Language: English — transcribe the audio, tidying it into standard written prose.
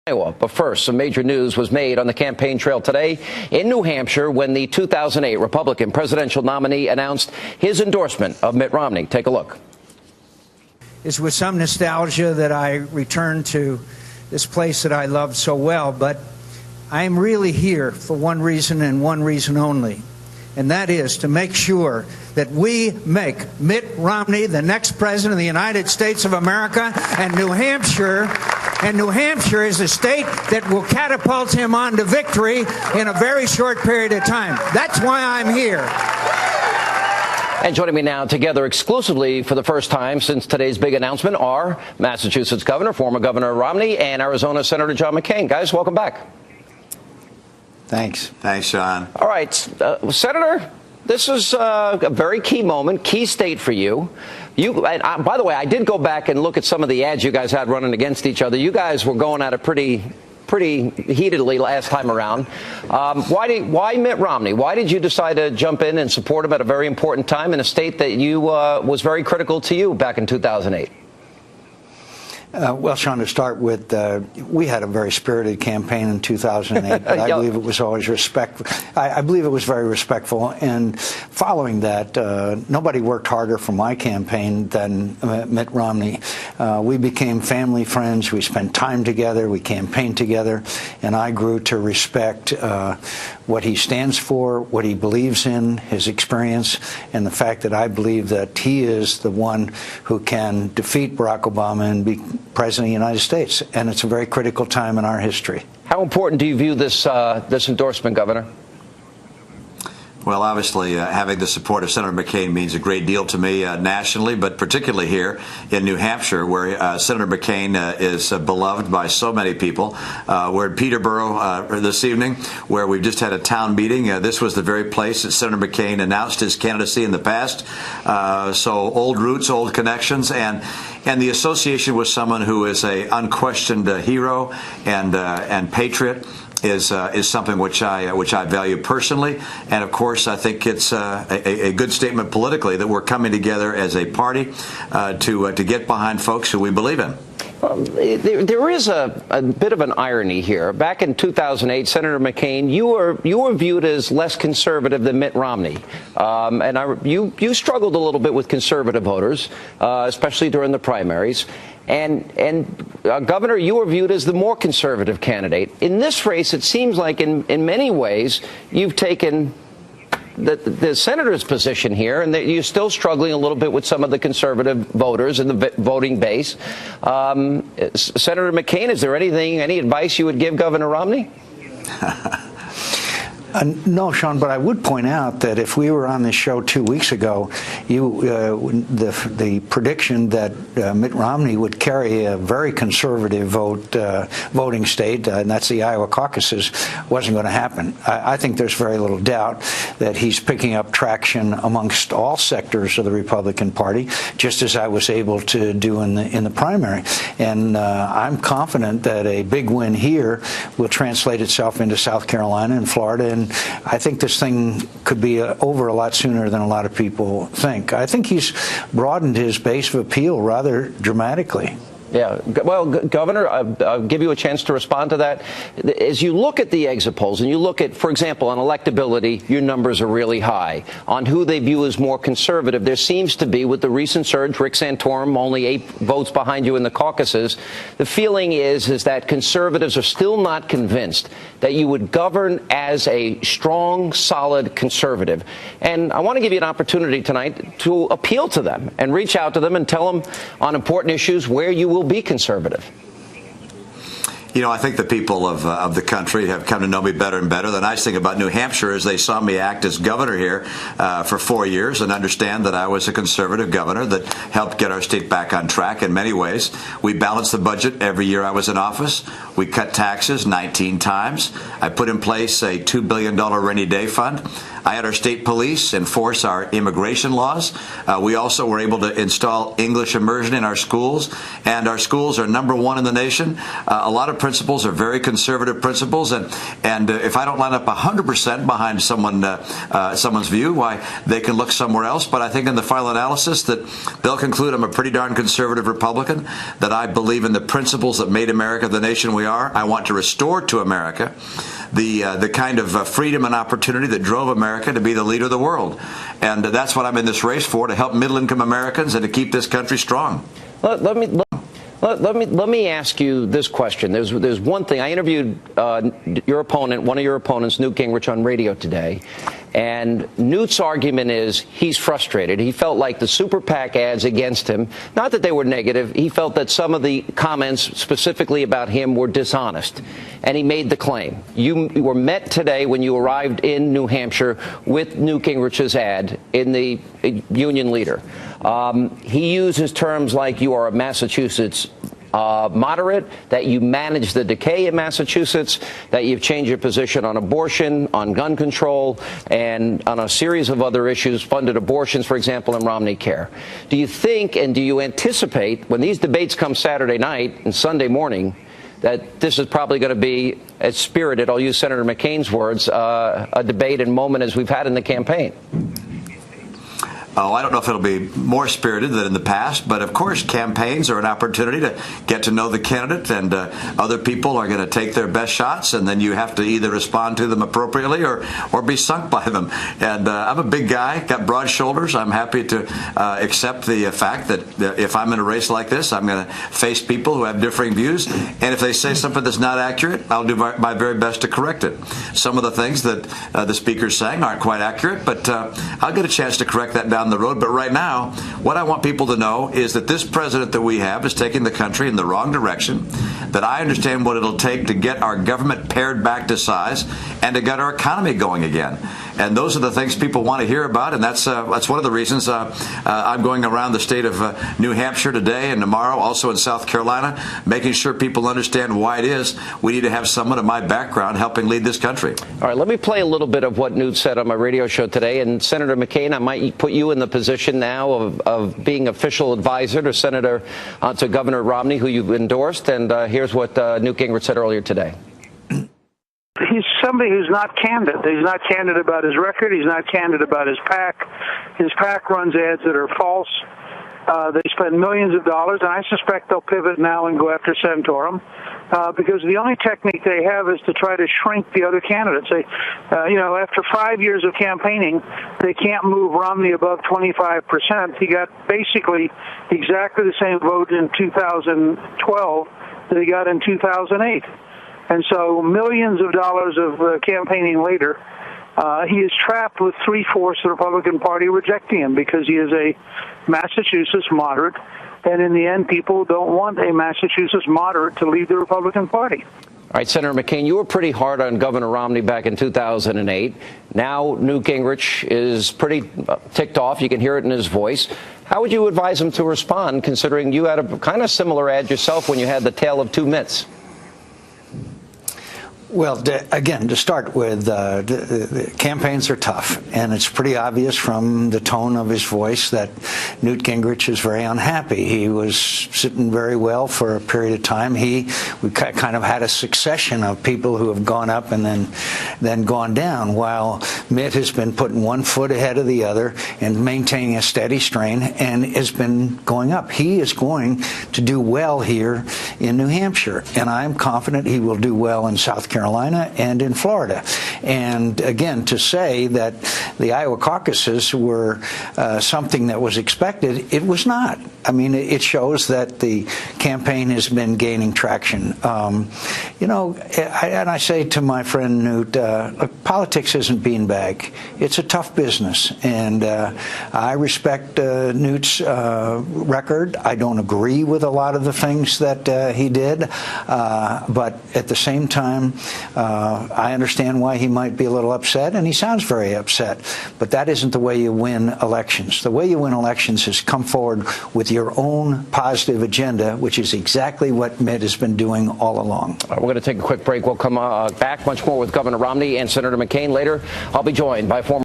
Iowa. But first, some major news was made on the campaign trail today in New Hampshire when the 2008 Republican presidential nominee announced his endorsement of Mitt Romney. Take a look. It's with some nostalgia that I return to this place that I love so well, but I'm really here for one reason and one reason only, and that is to make sure that we make Mitt Romney the next president of the United States of America, and New Hampshire is a state that will catapult him on to victory in a very short period of time. That's why I'm here. And joining me now together exclusively for the first time since today's big announcement are Massachusetts Governor, former Governor Romney, and Arizona Senator John McCain. Guys, welcome back. Thanks. Thanks, Sean. All right, Senator, this is a very key moment, key state for you. By the way, I did go back and look at some of the ads you guys had running against each other. You guys were going at it pretty heatedly last time around. Why Mitt Romney? Why did you decide to jump in and support him at a very important time in a state that you was very critical to you back in 2008? Well, Sean, to start with, we had a very spirited campaign in 2008, but I believe it was always respectful. I believe it was very respectful. And following that, nobody worked harder for my campaign than Mitt Romney. We became family friends. We spent time together. We campaigned together. And I grew to respect what he stands for, what he believes in, his experience, and the fact that I believe that he is the one who can defeat Barack Obama and be President of the United States. And it's a very critical time in our history. How important do you view this endorsement, Governor? Well, obviously, having the support of Senator McCain means a great deal to me nationally, but particularly here in New Hampshire, where Senator McCain is beloved by so many people. We're in Peterborough this evening, where we've just had a town meeting. This was the very place that Senator McCain announced his candidacy in the past. So old roots, old connections, and the association with someone who is a unquestioned hero and patriot is something which I value personally, and of course I think it's a good statement politically that we're coming together as a party to get behind folks who we believe in. There is a bit of an irony here. Back in 2008, Senator McCain, you were viewed as less conservative than Mitt Romney, and you struggled a little bit with conservative voters, especially during the primaries. And Governor, you were viewed as the more conservative candidate. In this race, it seems like in many ways you've taken the senator's position here, and that you're still struggling a little bit with some of the conservative voters in the voting base. Senator McCain, is there any advice you would give Governor Romney? No, Sean, but I would point out that if we were on this show 2 weeks ago, the prediction that Mitt Romney would carry a very conservative voting state, and that's the Iowa caucuses, wasn't going to happen. I think there's very little doubt that he's picking up traction amongst all sectors of the Republican Party, just as I was able to do in the primary. And I'm confident that a big win here will translate itself into South Carolina and Florida, and I think this thing could be over a lot sooner than a lot of people think. I think he's broadened his base of appeal rather dramatically. Yeah. Well, Governor, I'll give you a chance to respond to that. As you look at the exit polls and you look at, for example, on electability, your numbers are really high. On who they view as more conservative, there seems to be, with the recent surge, Rick Santorum only 8 votes behind you in the caucuses, the feeling is that conservatives are still not convinced that you would govern as a strong, solid conservative. And I want to give you an opportunity tonight to appeal to them and reach out to them and tell them on important issues where you will be conservative. You know, I think the people of the country have come to know me better and better. The nice thing about New Hampshire is they saw me act as governor here for 4 years and understand that I was a conservative governor that helped get our state back on track in many ways. We balanced the budget every year I was in office. We cut taxes 19 times. I put in place a $2 billion rainy day fund. I had our state police enforce our immigration laws. We also were able to install English immersion in our schools, and our schools are #1 in the nation. A lot of principals are very conservative principles, and if I don't line up 100% behind someone's view, why, they can look somewhere else. But I think in the final analysis that they'll conclude I'm a pretty darn conservative Republican, that I believe in the principles that made America the nation we are. I want to restore to America the kind of freedom and opportunity that drove America to be the leader of the world. And that's what I'm in this race for, to help middle-income Americans and to keep this country strong. Let me ask you this question. There's one thing. I interviewed your opponent, one of your opponents, Newt Gingrich, on radio today. And Newt's argument is he's frustrated. He felt like the super PAC ads against him, not that they were negative, he felt that some of the comments specifically about him were dishonest. And he made the claim. You were met today when you arrived in New Hampshire with Newt Gingrich's ad in the Union Leader. He uses terms like you are a Massachusetts moderate, that you manage the decay in Massachusetts, that you've changed your position on abortion, on gun control, and on a series of other issues, funded abortions, for example, in Romney Care. Do you think, and do you anticipate, when these debates come Saturday night and Sunday morning, that this is probably going to be as spirited, I'll use Senator McCain's words, a debate and moment as we've had in the campaign? Oh, I don't know if it'll be more spirited than in the past, but of course campaigns are an opportunity to get to know the candidate, and other people are going to take their best shots, and then you have to either respond to them appropriately or be sunk by them. And I'm a big guy, got broad shoulders. I'm happy to accept the fact that if I'm in a race like this, I'm going to face people who have differing views, and if they say something that's not accurate, I'll do my very best to correct it. Some of the things that the speaker's saying aren't quite accurate, but I'll get a chance to correct that down the road. But right now, what I want people to know is that this president that we have is taking the country in the wrong direction, that I understand what it'll take to get our government pared back to size and to get our economy going again. And those are the things people want to hear about, and that's one of the reasons I'm going around the state of New Hampshire today and tomorrow, also in South Carolina, making sure people understand why it is we need to have someone of my background helping lead this country. All right, let me play a little bit of what Newt said on my radio show today. And Senator McCain, I might put you in the position now of being official advisor to Governor Romney, who you've endorsed. And here's what Newt Gingrich said earlier today. He's somebody who's not candid. He's not candid about his record. He's not candid about his PAC. His PAC runs ads that are false. They spend millions of dollars, and I suspect they'll pivot now and go after Santorum because the only technique they have is to try to shrink the other candidates. After 5 years of campaigning, they can't move Romney above 25%. He got basically exactly the same vote in 2012 that he got in 2008. And so millions of dollars of campaigning later, he is trapped with 3/4 of the Republican Party rejecting him because he is a Massachusetts moderate. And in the end, people don't want a Massachusetts moderate to lead the Republican Party. All right, Senator McCain, you were pretty hard on Governor Romney back in 2008. Now Newt Gingrich is pretty ticked off. You can hear it in his voice. How would you advise him to respond, considering you had a kind of similar ad yourself when you had the tale of two Mitts? Well, again, to start with, the campaigns are tough, and it's pretty obvious from the tone of his voice that Newt Gingrich is very unhappy. He was sitting very well for a period of time. We kind of had a succession of people who have gone up and then gone down, while Mitt has been putting one foot ahead of the other and maintaining a steady strain and has been going up. He is going to do well here in New Hampshire, and I'm confident he will do well in South Carolina and in Florida. And again, to say that the Iowa caucuses were something that was expected, it was not. I mean, it shows that the campaign has been gaining traction. And I say to my friend Newt, look, politics isn't beanbag. It's a tough business, and I respect Newt's record. I don't agree with a lot of the things that he did, but at the same time, I understand why he might be a little upset, and he sounds very upset. But that isn't the way you win elections. The way you win elections is come forward with your own positive agenda, which is exactly what Mitt has been doing all along. We're going to take a quick break. We'll come back much more with Governor Romney and Senator McCain later. I'll be joined by former